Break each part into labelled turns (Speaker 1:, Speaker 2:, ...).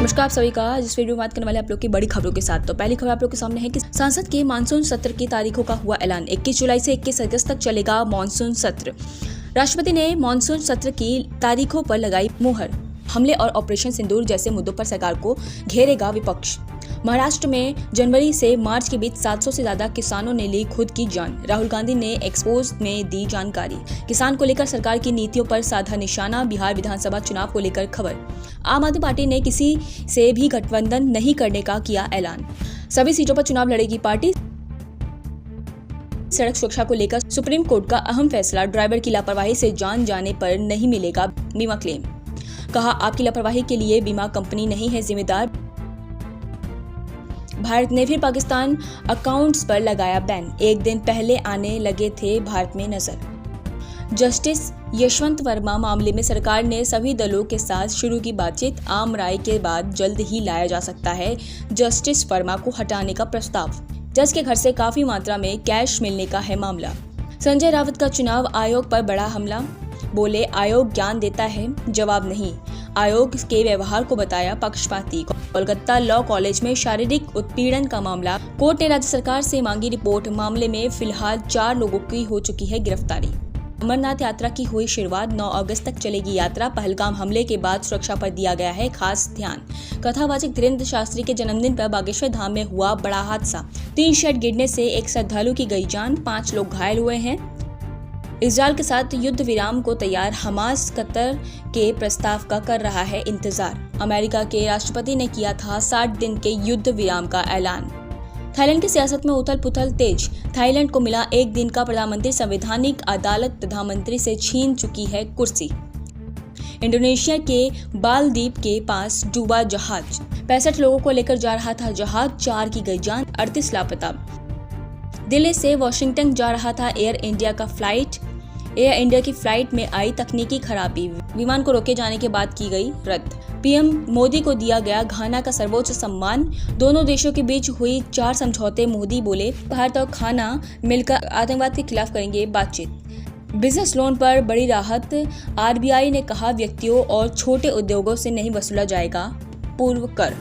Speaker 1: नमस्कार आप सभी का। जिस वीडियो में बात करने वाले आप लोग की बड़ी खबरों के साथ। तो पहली खबर आप लोग के सामने है कि संसद के मानसून सत्र की तारीखों का हुआ ऐलान। 21 जुलाई से 21 अगस्त तक चलेगा मानसून सत्र। राष्ट्रपति ने मानसून सत्र की तारीखों पर लगाई मुहर। हमले और ऑपरेशन सिंदूर जैसे मुद्दों पर सरकार को घेरेगा विपक्ष। महाराष्ट्र में जनवरी से मार्च के बीच 700 से ज्यादा किसानों ने ली खुद की जान। राहुल गांधी ने एक्सपोज में दी जानकारी। किसान को लेकर सरकार की नीतियों पर साधा निशाना। बिहार विधानसभा चुनाव को लेकर खबर। आम आदमी पार्टी ने किसी से भी गठबंधन नहीं करने का किया ऐलान। सभी सीटों पर चुनाव लड़ेगी पार्टी। सड़क सुरक्षा को लेकर सुप्रीम कोर्ट का अहम फैसला। ड्राइवर की लापरवाही से जान जाने पर नहीं मिलेगा बीमा क्लेम। कहा, आपकी लापरवाही के लिए बीमा कंपनी नहीं है जिम्मेदार। भारत ने फिर पाकिस्तान अकाउंट्स पर लगाया बैन। एक दिन पहले आने लगे थे भारत में नजर। जस्टिस यशवंत वर्मा मामले में सरकार ने सभी दलों के साथ शुरू की बातचीत। आम राय के बाद जल्द ही लाया जा सकता है जस्टिस वर्मा को हटाने का प्रस्ताव। जज के घर से काफी मात्रा में कैश मिलने का है मामला। संजय राउत का चुनाव आयोग पर बड़ा हमला। बोले, आयोग ज्ञान देता है, जवाब नहीं। आयोग के व्यवहार को बताया पक्षपाती। कोलकाता लॉ कॉलेज में शारीरिक उत्पीड़न का मामला। कोर्ट ने राज्य सरकार से मांगी रिपोर्ट। मामले में फिलहाल 4 लोगों की हो चुकी है गिरफ्तारी। अमरनाथ यात्रा की हुई शुरुआत। 9 अगस्त तक चलेगी यात्रा। पहलगाम हमले के बाद सुरक्षा पर दिया गया है खास ध्यान। कथावाचक धीरेन्द्र शास्त्री के जन्मदिन पर बागेश्वर धाम में हुआ बड़ा हादसा। 3 शेड गिरने से एक श्रद्धालु की गई जान। 5 लोग घायल हुए हैं। इजरायल के साथ युद्ध विराम को तैयार। हमास कतर के प्रस्ताव का कर रहा है इंतजार। अमेरिका के राष्ट्रपति ने किया था 60 दिन के युद्ध विराम का ऐलान। थाईलैंड की सियासत में उथल पुथल तेज। थाईलैंड को मिला 1 दिन का प्रधानमंत्री। संवैधानिक अदालत प्रधानमंत्री से छीन चुकी है कुर्सी। इंडोनेशिया के बालदीप के पास डूबा जहाज। 65 लोगों को लेकर जा रहा था जहाज। 4 की गई जान, 38 लापता। दिल्ली से वॉशिंगटन जा रहा था एयर इंडिया का फ्लाइट। एयर इंडिया की फ्लाइट में आई तकनीकी खराबी। विमान को रोके जाने के बाद की गई रद्द। पीएम मोदी को दिया गया घाना का सर्वोच्च सम्मान। दोनों देशों के बीच हुई 4 समझौते। मोदी बोले, भारत और घाना मिलकर आतंकवाद के खिलाफ करेंगे बातचीत। बिजनेस लोन पर बड़ी राहत। आरबीआई ने कहा, व्यक्तियों और छोटे उद्योगों से नहीं वसूला जाएगा पूर्व कर।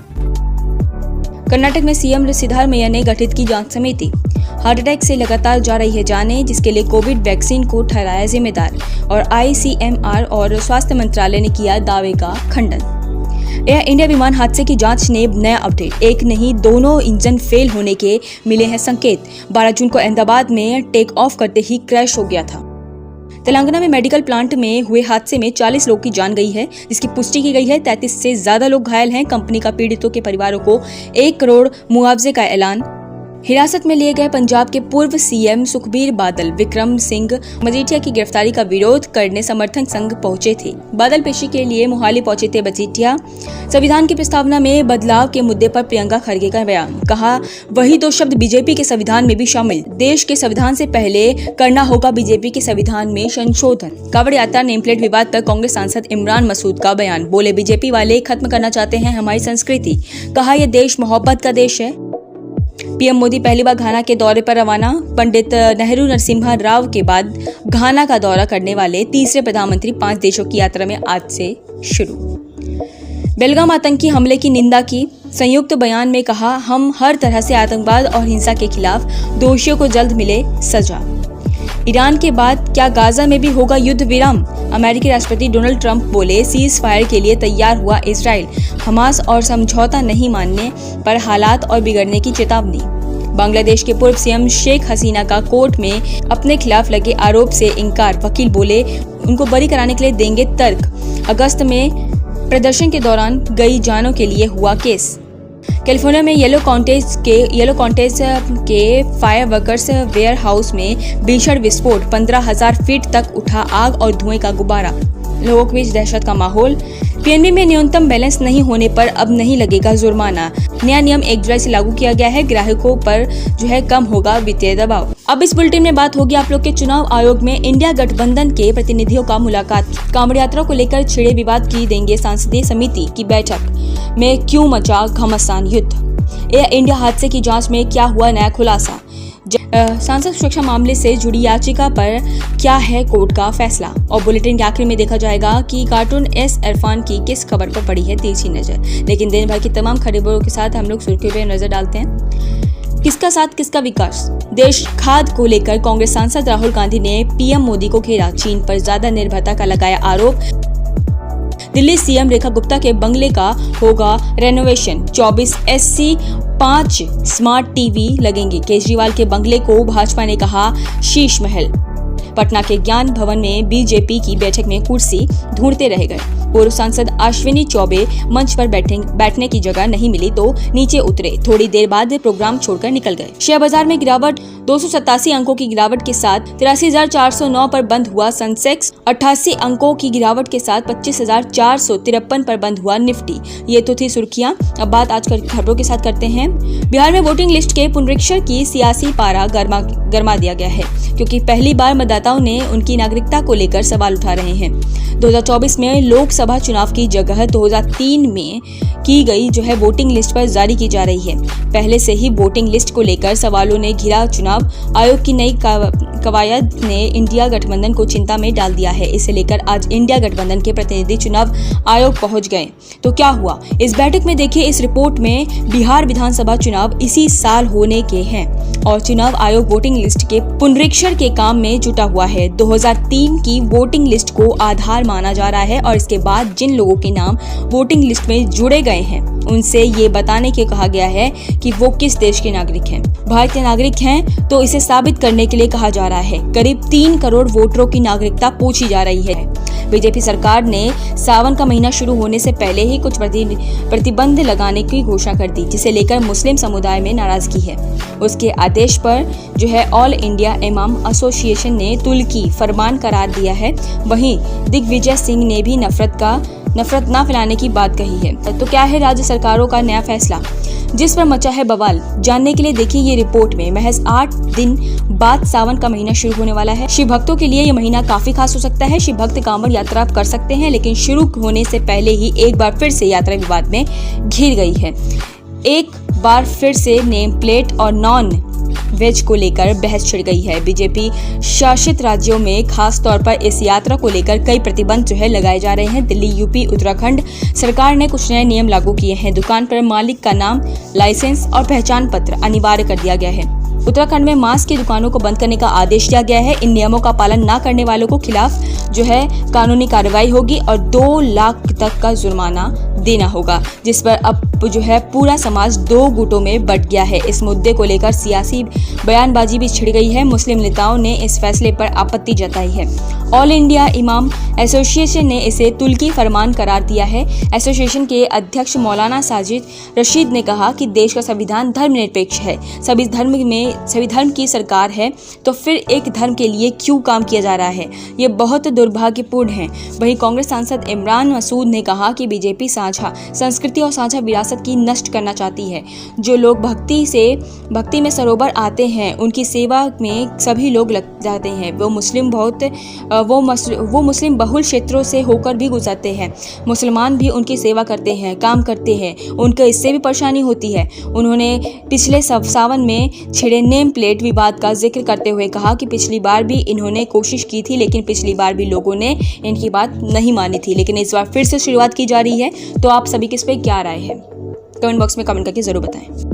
Speaker 1: कर्नाटक में सीएम सिद्धारमैया ने गठित की जांच समिति। हार्ट अटैक से लगातार जा रही है जानें, जिसके लिए कोविड वैक्सीन को ठहराया जिम्मेदार। और आईसीएमआर और स्वास्थ्य मंत्रालय ने किया दावे का खंडन। एयर इंडिया विमान हादसे की जांच ने नया अपडेट। एक नहीं, दोनों इंजन फेल होने के मिले हैं संकेत। 12 जून को अहमदाबाद में टेक ऑफ करते ही क्रैश हो गया था। तेलंगाना में मेडिकल प्लांट में हुए हादसे में 40 लोगों की जान गई है, जिसकी पुष्टि की गई है। 33 से ज्यादा लोग घायल हैं। कंपनी का पीड़ितों के परिवारों को 1 करोड़ मुआवजे का ऐलान। हिरासत में लिए गए पंजाब के पूर्व सीएम सुखबीर बादल। विक्रम सिंह मजीठिया की गिरफ्तारी का विरोध करने समर्थन संघ पहुंचे थे। बादल पेशी के लिए मोहाली पहुंचे थे मजीठिया। संविधान की प्रस्तावना में बदलाव के मुद्दे पर प्रियंका खड़गे का बयान। कहा, वही 2 शब्द बीजेपी के संविधान में भी शामिल। देश के संविधान से पहले करना होगा बीजेपी के संविधान में संशोधन। कांवड़ यात्रा नेम प्लेट विवाद पर कांग्रेस सांसद इमरान मसूद का बयान। बोले, बीजेपी वाले खत्म करना चाहते हैं हमारी संस्कृति। कहा, यह देश मोहब्बत का देश है। पीएम मोदी पहली बार घाना के दौरे पर रवाना। पंडित नेहरू नरसिम्हा राव के बाद घाना का दौरा करने वाले तीसरे प्रधानमंत्री 5 देशों की यात्रा में आज से शुरू। बेलगाम आतंकी हमले की निंदा की। संयुक्त बयान में कहा, हम हर तरह से आतंकवाद और हिंसा के खिलाफ। दोषियों को जल्द मिले सजा। ईरान के बाद क्या गाजा में भी होगा युद्ध विराम? अमेरिकी राष्ट्रपति डोनाल्ड ट्रंप बोले, सीज फायर के लिए तैयार हुआ इजराइल। हमास और समझौता नहीं मानने पर हालात और बिगड़ने की चेतावनी। बांग्लादेश के पूर्व सीएम शेख हसीना का कोर्ट में अपने खिलाफ लगे आरोप से इंकार। वकील बोले, उनको बरी कराने के लिए देंगे तर्क। अगस्त में प्रदर्शन के दौरान गई जानों के लिए हुआ केस। कैलिफोर्निया में येलो कॉन्टेज के फायर वर्कर्स वेयर हाउस में भीषण विस्फोट। 15,000 फीट तक उठा आग और धुएं का गुब्बारा। लोगों के बीच दहशत का माहौल। पीएनबी में न्यूनतम बैलेंस नहीं होने पर अब नहीं लगेगा जुर्माना। नया नियम 1 जुलाई से लागू किया गया है। ग्राहकों पर कम होगा वित्तीय दबाव। अब इस बुलेटिन में बात होगी आप लोग के चुनाव आयोग में इंडिया गठबंधन के प्रतिनिधियों का मुलाकात। कांवड़ यात्रा को लेकर छिड़े विवाद की देंगे संसदीय समिति की बैठक में क्यों मचा घमासान युद्ध। एयर इंडिया हादसे की जांच में क्या हुआ नया खुलासा। सांसद सुरक्षा मामले से जुड़ी याचिका पर क्या है कोर्ट का फैसला। और बुलेटिन के आखिर में देखा जाएगा कि कार्टून एस इरफान की किस खबर पर पड़ी है तिरछी नजर। लेकिन दिन भर की तमाम खबरों के साथ हम लोग सुर्खियों पर नजर डालते हैं। किसका साथ किसका विकास। देश खाद को लेकर कांग्रेस सांसद राहुल गांधी ने पीएम मोदी को घेरा। चीन पर ज्यादा निर्भरता का लगाया आरोप। दिल्ली सीएम रेखा गुप्ता के बंगले का होगा रेनोवेशन। 24 एसी 5 स्मार्ट टीवी लगेंगे। केजरीवाल के बंगले को भाजपा ने कहा शीश महल। पटना के ज्ञान भवन में बीजेपी की बैठक में कुर्सी ढूंढते रह गए। पूर्व सांसद अश्विनी चौबे मंच पर बैठने की जगह नहीं मिली तो नीचे उतरे। थोड़ी देर बाद प्रोग्राम छोड़कर निकल गए। शेयर बाजार में गिरावट। 287 अंकों की गिरावट के साथ 83,409 पर बंद हुआ सेंसेक्स। 88 अंकों की गिरावट के साथ 25,453 पर बंद हुआ निफ्टी। ये तो थी सुर्खियां। अब बात आज की खबरों के साथ करते हैं। बिहार में वोटिंग लिस्ट के पुनरीक्षण की सियासी पारा गरमा दिया गया है, क्योंकि पहली बार मतदाताओं ने उनकी नागरिकता को लेकर सवाल उठा रहे हैं। 2024 में लोकसभा चुनाव की जगह 2003 में की गई वोटिंग लिस्ट पर जारी की जा रही है। पहले से ही वोटिंग लिस्ट को लेकर सवालों ने घिरा चुनाव आयोग की नई कवायद ने इंडिया गठबंधन को चिंता में डाल दिया है। इसे लेकर आज इंडिया गठबंधन के प्रतिनिधि चुनाव आयोग पहुंच गए। तो क्या हुआ इस बैठक में, देखिए इस रिपोर्ट में। बिहार विधानसभा चुनाव इसी साल होने के हैं और चुनाव आयोग वोटिंग लिस्ट के पुनरीक्षण के काम में जुटा हुआ है। 2003 की वोटिंग लिस्ट को आधार माना जा रहा है और इसके बाद जिन लोगों के नाम वोटिंग लिस्ट में जुड़े गए हैं उनसे ये बताने के कहा गया है कि वो किस देश के नागरिक हैं। भारतीय नागरिक हैं तो इसे साबित करने के लिए कहा जा रहा है। करीब 3 करोड़ वोटरों की नागरिकता पूछी जा रही है। बीजेपी सरकार ने सावन का महीना शुरू होने से पहले ही कुछ प्रतिबंध लगाने की घोषणा कर दी, जिसे लेकर मुस्लिम समुदाय में नाराजगी है। उसके आदेश पर ऑल इंडिया इमाम एसोसिएशन ने तुर्की फरमान करार दिया है। वहीं दिग्विजय सिंह ने भी नफरत ना फैलाने की बात कही है। तो क्या है राज्य सरकारों का नया फैसला, जिस पर मचा है बवाल। जानने के लिए देखिए ये रिपोर्ट में। महज 8 दिन बाद सावन का महीना शुरू होने वाला है। शिव भक्तों के लिए ये महीना काफी खास हो सकता है। शिव भक्त कांवड़ यात्रा कर सकते हैं, लेकिन शुरू होने से पहले ही एक बार फिर से यात्रा विवाद में घिर गई है। एक बार फिर से नेम प्लेट और नॉन वेज को लेकर बहस छिड़ गई है। बीजेपी शासित राज्यों में खास तौर पर इस यात्रा को लेकर कई प्रतिबंध लगाए जा रहे हैं। दिल्ली, यूपी, उत्तराखंड सरकार ने कुछ नए नियम लागू किए हैं। दुकान पर मालिक का नाम, लाइसेंस और पहचान पत्र अनिवार्य कर दिया गया है। उत्तराखंड में मांस की दुकानों को बंद करने का आदेश दिया गया है। इन नियमों का पालन न करने वालों को खिलाफ कानूनी कार्रवाई होगी और 2 लाख तक का जुर्माना देना होगा, जिस पर अब पूरा समाज 2 गुटों में बंट गया है। इस मुद्दे को लेकर सियासी बयानबाजी भी छिड़ गई है। मुस्लिम नेताओं ने इस फैसले पर आपत्ति जताई है। ऑल इंडिया इमाम एसोसिएशन ने इसे तुर्की फरमान करार दिया है। एसोसिएशन के अध्यक्ष मौलाना साजिद रशीद ने कहा कि देश का संविधान धर्मनिरपेक्ष है। सभी धर्म की सरकार है, तो फिर एक धर्म के लिए क्यों काम किया जा रहा है? ये बहुत दुर्भाग्यपूर्ण है। वहीं कांग्रेस सांसद इमरान मसूद ने कहा कि बीजेपी साझा संस्कृति और साझा विरासत की नष्ट करना चाहती है। जो लोग भक्ति में सरोवर आते हैं, उनकी सेवा में सभी लोग लग जाते हैं। वो मुस्लिम बहुल क्षेत्रों से होकर भी गुजरते हैं। मुसलमान भी उनकी सेवा करते हैं, काम करते हैं, उनको इससे भी परेशानी होती है। उन्होंने पिछले सावन में छिड़े नेम प्लेट विवाद का जिक्र करते हुए कहा कि पिछली बार भी इन्होंने कोशिश की थी, लेकिन पिछली बार भी लोगों ने इनकी बात नहीं मानी थी, लेकिन इस बार फिर से शुरुआत की जा रही है। तो आप सभी किस पे क्या राय है, कमेंट बॉक्स में कमेंट करके जरूर बताएं।